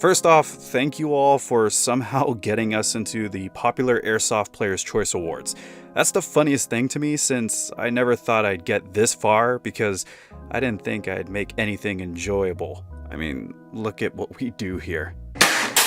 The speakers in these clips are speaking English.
First off, thank you all for somehow getting us into the popular Airsoft Player's Choice Awards. That's the funniest thing to me, since I never thought I'd get this far because I didn't think I'd make anything enjoyable. I mean, look at what we do here.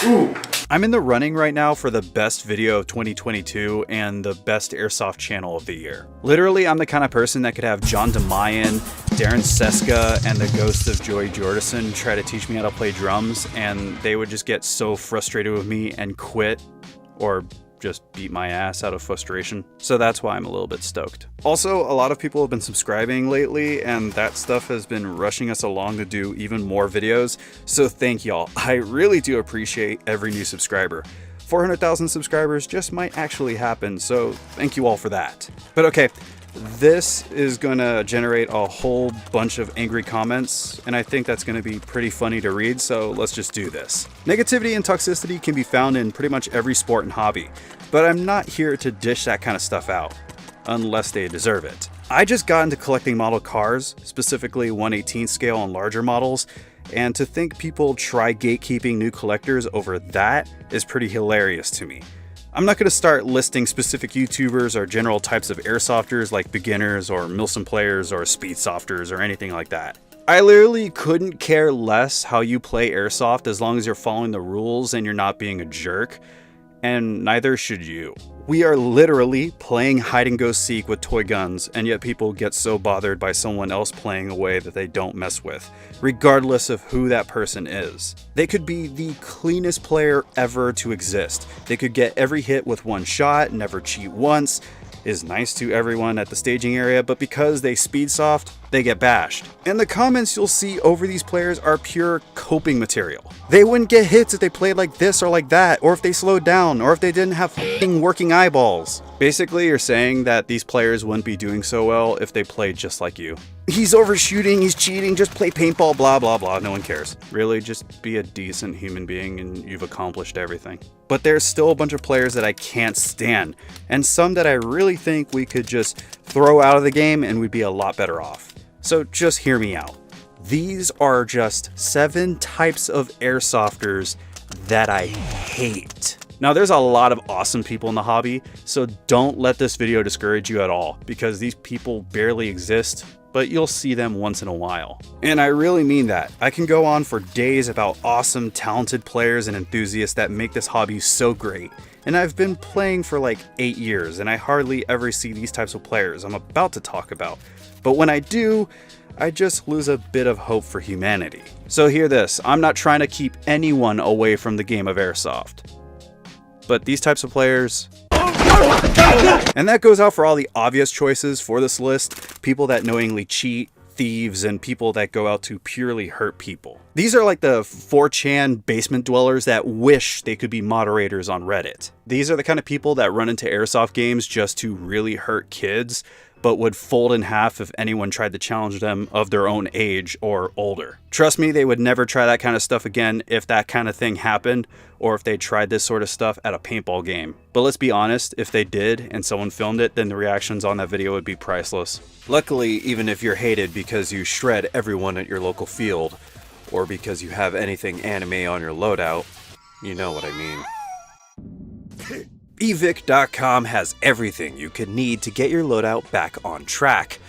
Ooh. I'm in the running right now for the best video of 2022 and the best Airsoft channel of the year. Literally, I'm the kind of person that could have John DeMayan, Darren Seska, and the ghost of Joey Jordison try to teach me how to play drums, and they would just get so frustrated with me and quit, or just beat my ass out of frustration. So that's why I'm a little bit stoked. Also, a lot of people have been subscribing lately, and that stuff has been rushing us along to do even more videos. So thank y'all. I really do appreciate every new subscriber. 400,000 subscribers just might actually happen, so thank you all for that. But okay, this is gonna generate a whole bunch of angry comments, and I think that's gonna be pretty funny to read, so let's just do this. Negativity and toxicity can be found in pretty much every sport and hobby, but I'm not here to dish that kind of stuff out, unless they deserve it. I just got into collecting model cars, specifically 1/18 scale and larger models, and to think people try gatekeeping new collectors over that is pretty hilarious to me. I'm not going to start listing specific YouTubers or general types of Airsofters like beginners or MilSim players or speedsofters or anything like that. I literally couldn't care less how you play Airsoft as long as you're following the rules and you're not being a jerk, and neither should you. We are literally playing hide and go seek with toy guns, and yet people get so bothered by someone else playing a way that they don't mess with, regardless of who that person is. They could be the cleanest player ever to exist. They could get every hit with one shot, never cheat once, is nice to everyone at the staging area, but because they speedsoft, they get bashed. And the comments you'll see over these players are pure coping material. They wouldn't get hits if they played like this or like that, or if they slowed down, or if they didn't have f***ing working eyeballs. Basically, you're saying that these players wouldn't be doing so well if they played just like you. He's overshooting, he's cheating, just play paintball, blah blah blah, no one cares. Really, just be a decent human being and you've accomplished everything. But there's still a bunch of players that I can't stand, and some that I really think we could just throw out of the game and we'd be a lot better off. So just hear me out. These are just 7 types of Airsofters that I hate. Now, there's a lot of awesome people in the hobby, so don't let this video discourage you at all, because these people barely exist, but you'll see them once in a while. And I really mean that. I can go on for days about awesome, talented players and enthusiasts that make this hobby so great. And I've been playing for like 8 years, and I hardly ever see these types of players I'm about to talk about. But when I do, I just lose a bit of hope for humanity. So hear this, I'm not trying to keep anyone away from the game of Airsoft. But these types of players... And that goes out for all the obvious choices for this list, people that knowingly cheat, thieves, and people that go out to purely hurt people. These are like the 4chan basement dwellers that wish they could be moderators on Reddit. These are the kind of people that run into Airsoft games just to really hurt kids, but would fold in half if anyone tried to challenge them of their own age or older. Trust me, they would never try that kind of stuff again if that kind of thing happened, or if they tried this sort of stuff at a paintball game. But let's be honest, if they did and someone filmed it, then the reactions on that video would be priceless. Luckily, even if you're hated because you shred everyone at your local field, or because you have anything anime on your loadout, you know what I mean. Evike.com has everything you could need to get your loadout back on track.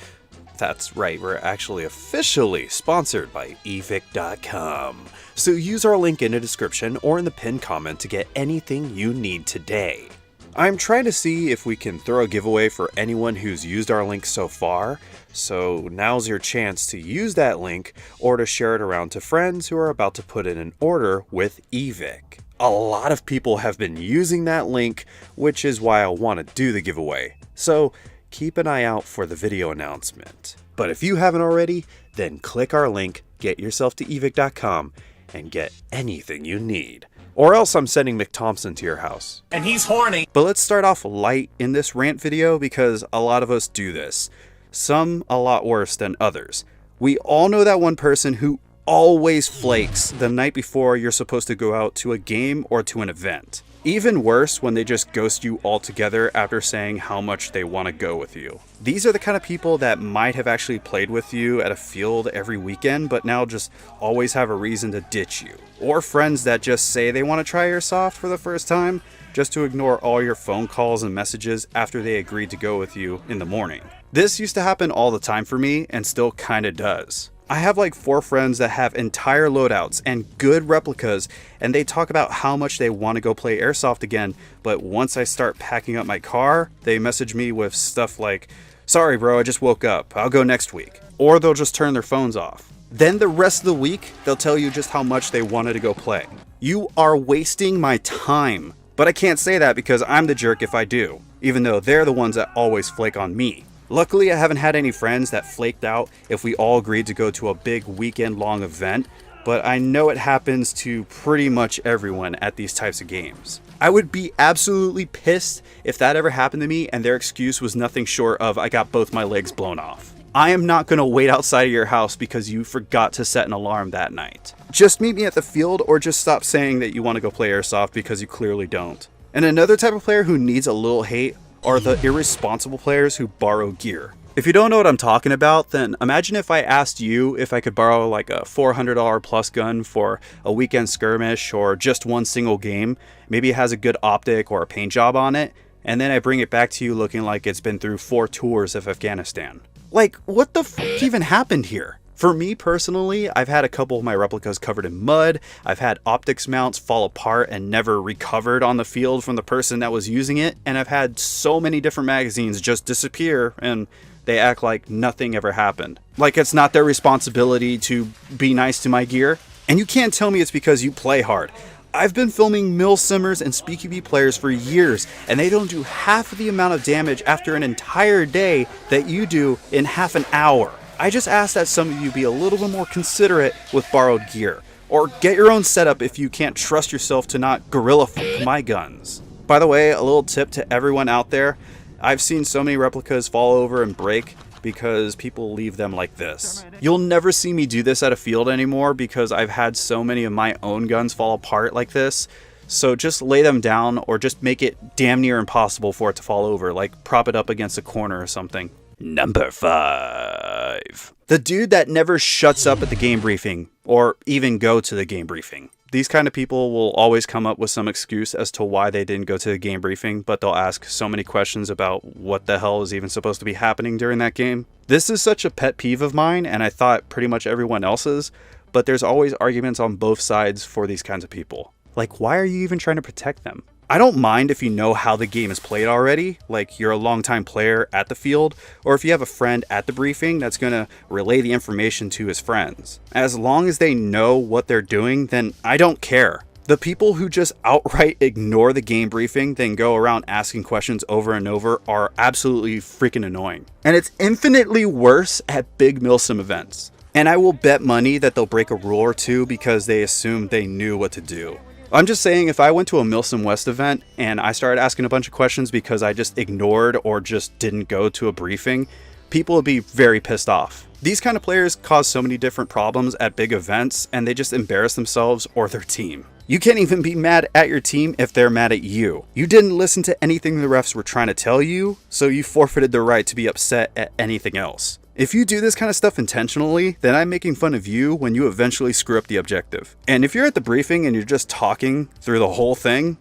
That's right, we're actually officially sponsored by Evike.com. So use our link in the description or in the pinned comment to get anything you need today. I'm trying to see if we can throw a giveaway for anyone who's used our link so far, so now's your chance to use that link or to share it around to friends who are about to put in an order with Evike. A lot of people have been using that link, which is why I want to do the giveaway. So keep an eye out for the video announcement. But if you haven't already, then click our link, get yourself to Evike.com, and get anything you need. Or else I'm sending McThompson to your house. And he's horny. But let's start off light in this rant video because a lot of us do this. Some a lot worse than others. We all know that one person who always flakes the night before you're supposed to go out to a game or to an event. Even worse when they just ghost you altogether after saying how much they want to go with you. These are the kind of people that might have actually played with you at a field every weekend, but now just always have a reason to ditch you. Or friends that just say they want to try Airsoft for the first time, just to ignore all your phone calls and messages after they agreed to go with you in the morning. This used to happen all the time for me, and still kinda does. I have like 4 friends that have entire loadouts and good replicas, and they talk about how much they want to go play Airsoft again, but once I start packing up my car, they message me with stuff like, "Sorry bro, I just woke up, I'll go next week." Or they'll just turn their phones off. Then the rest of the week, they'll tell you just how much they wanted to go play. You are wasting my time. But I can't say that because I'm the jerk if I do, even though they're the ones that always flake on me. Luckily, I haven't had any friends that flaked out if we all agreed to go to a big weekend-long event, but I know it happens to pretty much everyone at these types of games. I would be absolutely pissed if that ever happened to me and their excuse was nothing short of "I got both my legs blown off." I am not going to wait outside of your house because you forgot to set an alarm that night. Just meet me at the field, or just stop saying that you want to go play Airsoft because you clearly don't. And another type of player who needs a little hate are the irresponsible players who borrow gear. If you don't know what I'm talking about, then imagine if I asked you if I could borrow like a $400 plus gun for a weekend skirmish or just one single game. Maybe it has a good optic or a paint job on it, and then I bring it back to you looking like it's been through 4 tours of Afghanistan. Like, what the f even happened here? For me personally, I've had a couple of my replicas covered in mud, I've had optics mounts fall apart and never recovered on the field from the person that was using it, and I've had so many different magazines just disappear and they act like nothing ever happened. Like it's not their responsibility to be nice to my gear. And you can't tell me it's because you play hard. I've been filming MilSimmers and SpeedsoftB players for years, and they don't do half of the amount of damage after an entire day that you do in half an hour. I just ask that some of you be a little bit more considerate with borrowed gear, or get your own setup if you can't trust yourself to not gorilla fuck my guns. By the way, a little tip to everyone out there, I've seen so many replicas fall over and break because people leave them like this. You'll never see me do this at a field anymore because I've had so many of my own guns fall apart like this. So just lay them down or just make it damn near impossible for it to fall over, like prop it up against a corner or something. Number 5. The dude that never shuts up at the game briefing or even go to the game briefing. These kind of people will always come up with some excuse as to why they didn't go to the game briefing, but they'll ask so many questions about what the hell is even supposed to be happening during that game. This is such a pet peeve of mine, and I thought pretty much everyone else's, but there's always arguments on both sides for these kinds of people. Like, why are you even trying to protect them? I don't mind if you know how the game is played already, like you're a longtime player at the field, or if you have a friend at the briefing that's going to relay the information to his friends. As long as they know what they're doing, then I don't care. The people who just outright ignore the game briefing, then go around asking questions over and over are absolutely freaking annoying. And it's infinitely worse at big MilSim events. And I will bet money that they'll break a rule or two because they assumed they knew what to do. I'm just saying, if I went to a MilSim West event and I started asking a bunch of questions because I just ignored or just didn't go to a briefing, people would be very pissed off. These kind of players cause so many different problems at big events, and they just embarrass themselves or their team. You can't even be mad at your team if they're mad at you. You didn't listen to anything the refs were trying to tell you, so you forfeited the right to be upset at anything else. If you do this kind of stuff intentionally, then I'm making fun of you when you eventually screw up the objective. And if you're at the briefing and you're just talking through the whole thing,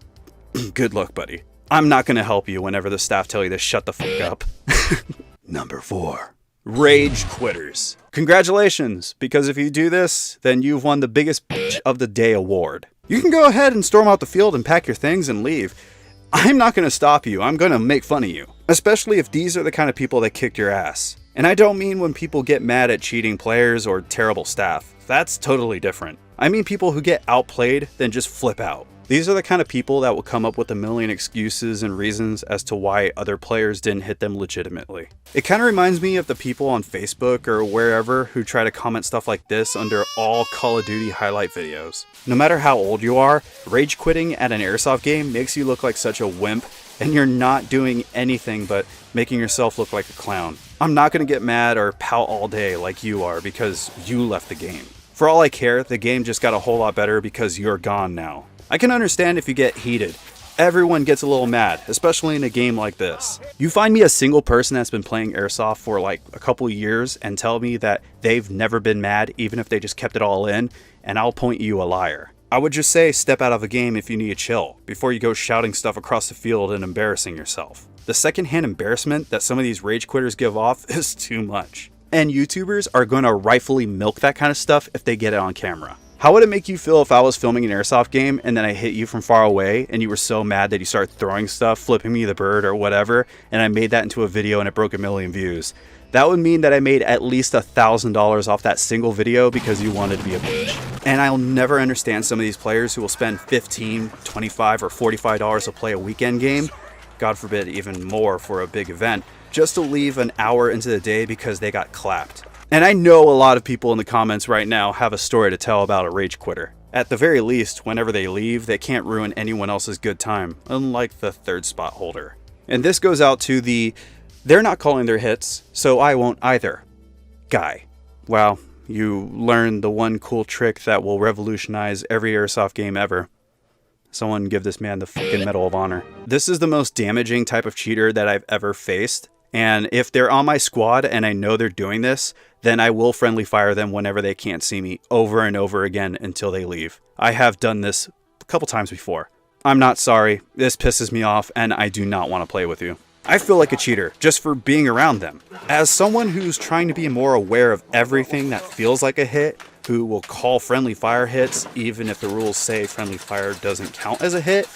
good luck, buddy. I'm not going to help you whenever the staff tell you to shut the fuck up. Number 4. Rage quitters. Congratulations, because if you do this, then you've won the biggest bitch of the day award. You can go ahead and storm out the field and pack your things and leave. I'm not going to stop you. I'm going to make fun of you. Especially if these are the kind of people that kicked your ass. And I don't mean when people get mad at cheating players or terrible staff. That's totally different. I mean people who get outplayed, then just flip out. These are the kind of people that will come up with a million excuses and reasons as to why other players didn't hit them legitimately. It kind of reminds me of the people on Facebook or wherever who try to comment stuff like this under all Call of Duty highlight videos. No matter how old you are, rage quitting at an Airsoft game makes you look like such a wimp, and you're not doing anything but making yourself look like a clown. I'm not going to get mad or pout all day like you are because you left the game. For all I care, the game just got a whole lot better because you're gone now. I can understand if you get heated, Everyone gets a little mad, especially in a game like this. You find me a single person that's been playing Airsoft for like a couple years and tell me that they've never been mad even if they just kept it all in, and I'll point you a liar. I would just say step out of a game if you need to chill, before you go shouting stuff across the field and embarrassing yourself. The secondhand embarrassment that some of these rage quitters give off is too much. And YouTubers are going to rightfully milk that kind of stuff if they get it on camera. How would it make you feel if I was filming an Airsoft game and then I hit you from far away and you were so mad that you started throwing stuff, flipping me the bird or whatever, and I made that into a video and it broke 1 million views? That would mean that I made at least $1,000 off that single video because you wanted to be a bitch. And I'll never understand some of these players who will spend $15, $25, or $45 to play a weekend game, God forbid even more for a big event, just to leave an hour into the day because they got clapped. And I know a lot of people in the comments right now have a story to tell about a rage quitter. At the very least, whenever they leave, they can't ruin anyone else's good time, unlike the third spot holder. And this goes out to the "they're not calling their hits, so I won't either" guy. Wow, you learned the one cool trick that will revolutionize every Airsoft game ever. Someone give this man the fucking Medal of Honor. This is the most damaging type of cheater that I've ever faced. And if they're on my squad and I know they're doing this, then I will friendly fire them whenever they can't see me over and over again until they leave. I have done this a couple times before. I'm not sorry. This pisses me off and I do not want to play with you. I feel like a cheater just for being around them. As someone who's trying to be more aware of everything that feels like a hit, who will call friendly fire hits even if the rules say friendly fire doesn't count as a hit,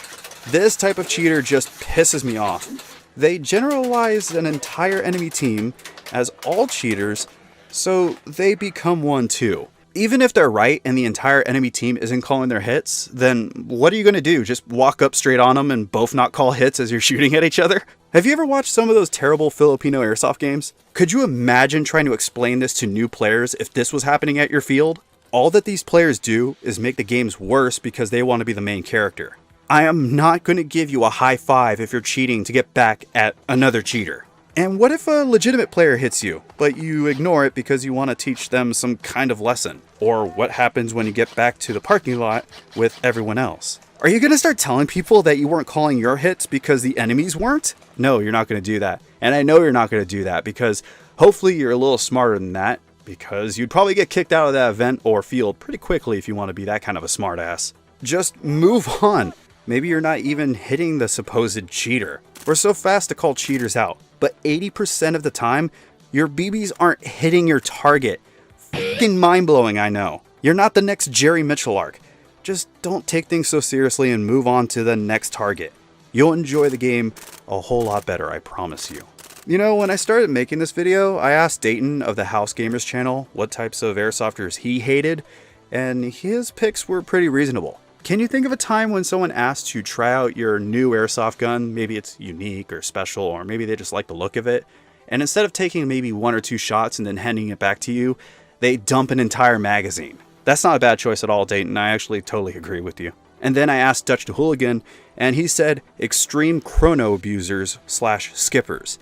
this type of cheater just pisses me off. They generalize an entire enemy team as all cheaters, so they become one too. Even if they're right and the entire enemy team isn't calling their hits, then what are you going to do? Just walk up straight on them and both not call hits as you're shooting at each other? Have you ever watched some of those terrible Filipino Airsoft games? Could you imagine trying to explain this to new players if this was happening at your field? All that these players do is make the games worse because they want to be the main character. I am not going to give you a high five if you're cheating to get back at another cheater. And what if a legitimate player hits you, but you ignore it because you want to teach them some kind of lesson? Or what happens when you get back to the parking lot with everyone else? Are you going to start telling people that you weren't calling your hits because the enemies weren't? No, you're not going to do that. And I know you're not going to do that because hopefully you're a little smarter than that, because you'd probably get kicked out of that event or field pretty quickly if you want to be that kind of a smartass. Just move on. Maybe you're not even hitting the supposed cheater. We're so fast to call cheaters out, but 80% of the time, your BBs aren't hitting your target. Fucking mind-blowing, I know. You're not the next Jerry Mitchell arc. Just don't take things so seriously and move on to the next target. You'll enjoy the game a whole lot better, I promise you. You know, when I started making this video, I asked Dayton of the House Gamers channel what types of Airsofters he hated, and his picks were pretty reasonable. Can you think of a time when someone asked to try out your new Airsoft gun? Maybe it's unique or special, or maybe they just like the look of it. And instead of taking maybe 1 or 2 shots and then handing it back to you, they dump an entire magazine. That's not a bad choice at all, Dayton. I actually totally agree with you. And then I asked Dutch to Hooligan, and he said extreme chrono abusers / skippers.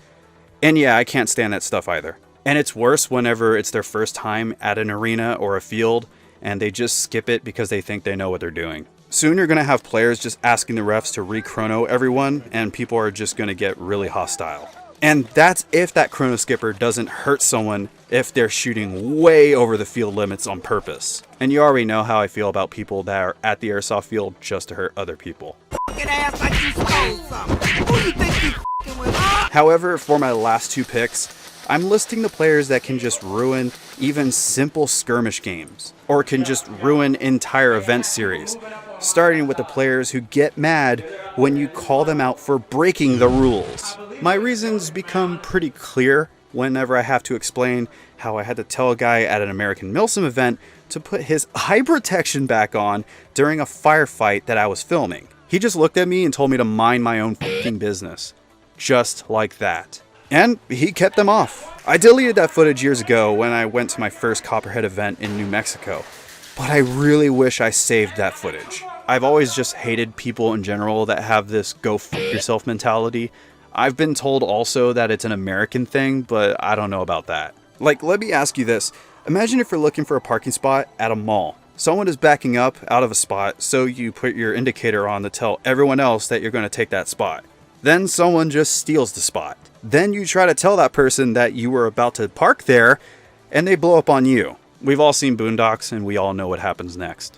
And yeah, I can't stand that stuff either. And it's worse whenever it's their first time at an arena or a field, and they just skip it because they think they know what they're doing. Soon you're going to have players just asking the refs to re-chrono everyone, and people are just going to get really hostile. And that's if that chrono skipper doesn't hurt someone if they're shooting way over the field limits on purpose. And you already know how I feel about people that are at the airsoft field just to hurt other people. However, for my last 2 picks, I'm listing the players that can just ruin even simple skirmish games, or can just ruin entire event series, starting with the players who get mad when you call them out for breaking the rules. My reasons become pretty clear whenever I have to explain how I had to tell a guy at an American MilSim event to put his eye protection back on during a firefight that I was filming. He just looked at me and told me to mind my own fucking business. Just like that. And he kept them off. I deleted that footage years ago when I went to my first Copperhead event in New Mexico, but I really wish I saved that footage. I've always just hated people in general that have this go fuck yourself mentality. I've been told also that it's an American thing, but I don't know about that. Like, let me ask you this. Imagine if you're looking for a parking spot at a mall, Someone is backing up out of a spot, so you put your indicator on to tell everyone else that you're going to take that spot. Then someone just steals the spot. Then you try to tell that person that you were about to park there, and they blow up on you. We've all seen Boondocks, and we all know what happens next.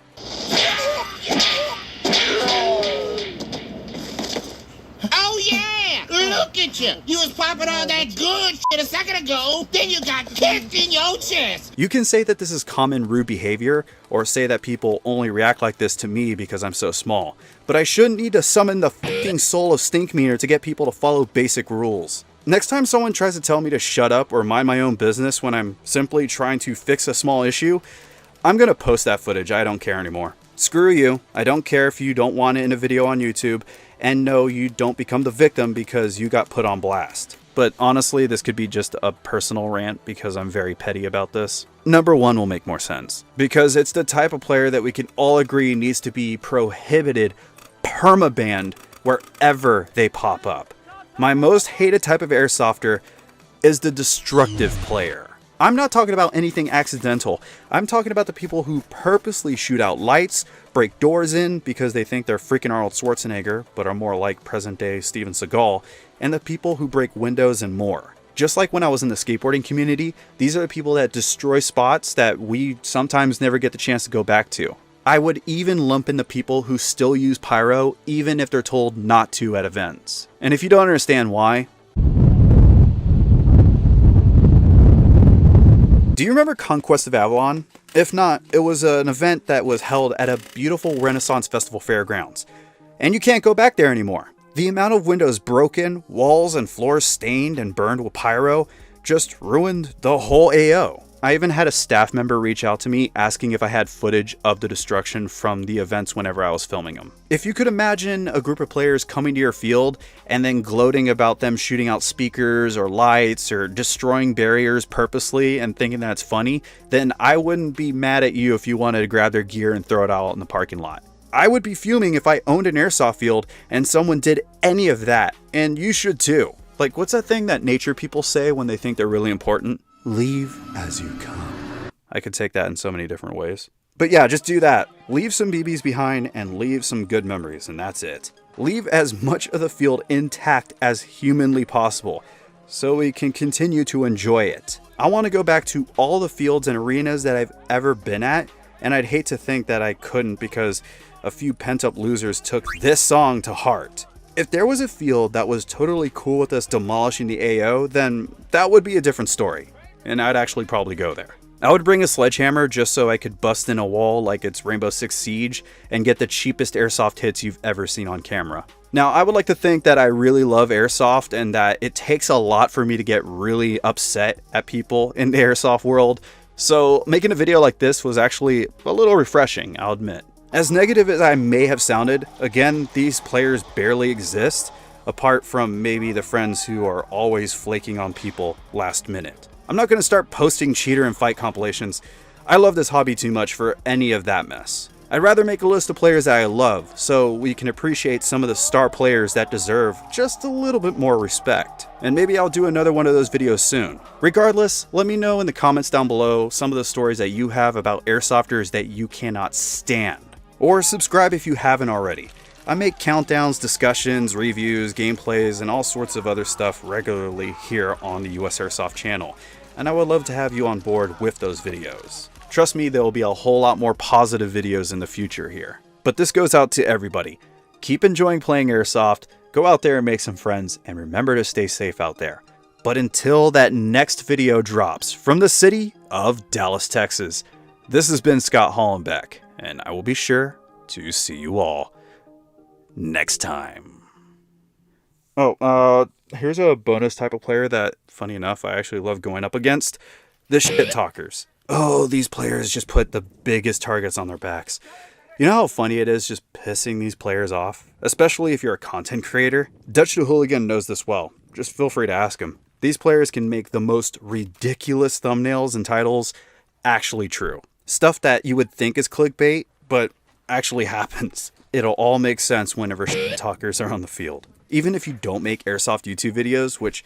Oh yeah! Look at you! You was popping all that good shit a second ago, then you got kicked in your chest! You can say that this is common rude behavior, or say that people only react like this to me because I'm so small. But I shouldn't need to summon the fucking soul of Stinkmeaner to get people to follow basic rules. Next time someone tries to tell me to shut up or mind my own business when I'm simply trying to fix a small issue, I'm gonna post that footage. I don't care anymore. Screw you. I don't care if you don't want it in a video on YouTube, and no, you don't become the victim because you got put on blast. But honestly, this could be just a personal rant because I'm very petty about this. Number one will make more sense, because it's the type of player that we can all agree needs to be prohibited, permabanned wherever they pop up. My most hated type of airsofter is the destructive player. I'm not talking about anything accidental. I'm talking about the people who purposely shoot out lights, break doors in because they think they're freaking Arnold Schwarzenegger, but are more like present-day Steven Seagal, and the people who break windows and more. Just like when I was in the skateboarding community, these are the people that destroy spots that we sometimes never get the chance to go back to. I would even lump in the people who still use pyro even if they're told not to at events. And if you don't understand why, do you remember Conquest of Avalon? If not, it was an event that was held at a beautiful Renaissance Festival fairgrounds. And you can't go back there anymore. The amount of windows broken, walls and floors stained and burned with pyro just ruined the whole AO. I even had a staff member reach out to me asking if I had footage of the destruction from the events whenever I was filming them. If you could imagine a group of players coming to your field and then gloating about them shooting out speakers or lights or destroying barriers purposely and thinking that's funny, then I wouldn't be mad at you if you wanted to grab their gear and throw it out in the parking lot. I would be fuming if I owned an airsoft field and someone did any of that, and you should too. Like, what's that thing that nature people say when they think they're really important? Leave as you come. I could take that in so many different ways. But yeah, just do that. Leave some BBs behind and leave some good memories, and that's it. Leave as much of the field intact as humanly possible so we can continue to enjoy it. I want to go back to all the fields and arenas that I've ever been at, and I'd hate to think that I couldn't because a few pent-up losers took this song to heart. If there was a field that was totally cool with us demolishing the AO, then that would be a different story. And I'd actually probably go there. I would bring a sledgehammer just so I could bust in a wall like it's Rainbow Six Siege and get the cheapest airsoft hits you've ever seen on camera. Now, I would like to think that I really love airsoft and that it takes a lot for me to get really upset at people in the airsoft world, so making a video like this was actually a little refreshing, I'll admit. As negative as I may have sounded, again, these players barely exist, apart from maybe the friends who are always flaking on people last minute. I'm not going to start posting cheater and fight compilations. I love this hobby too much for any of that mess. I'd rather make a list of players that I love, so we can appreciate some of the star players that deserve just a little bit more respect. And maybe I'll do another one of those videos soon. Regardless, let me know in the comments down below some of the stories that you have about airsofters that you cannot stand. Or subscribe if you haven't already. I make countdowns, discussions, reviews, gameplays, and all sorts of other stuff regularly here on the USAirsoft channel, and I would love to have you on board with those videos. Trust me, there will be a whole lot more positive videos in the future here. But this goes out to everybody. Keep enjoying playing airsoft, go out there and make some friends, and remember to stay safe out there. But until that next video drops from the city of Dallas, Texas, this has been Scott Hollenbeck, and I will be sure to see you all next time. Oh, here's a bonus type of player that, funny enough, I actually love going up against. The shit talkers. Oh, these players just put the biggest targets on their backs. You know how funny it is just pissing these players off? Especially if you're a content creator? Dutch the Hooligan knows this well. Just feel free to ask him. These players can make the most ridiculous thumbnails and titles actually true. Stuff that you would think is clickbait, but actually happens. It'll all make sense whenever shit talkers are on the field. Even if you don't make airsoft YouTube videos, which,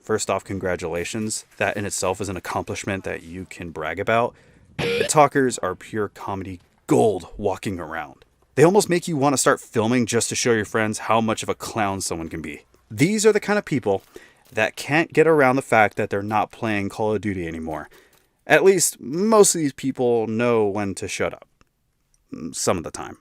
first off, congratulations. That in itself is an accomplishment that you can brag about. Shit talkers are pure comedy gold walking around. They almost make you want to start filming just to show your friends how much of a clown someone can be. These are the kind of people that can't get around the fact that they're not playing Call of Duty anymore. At least, most of these people know when to shut up. Some of the time.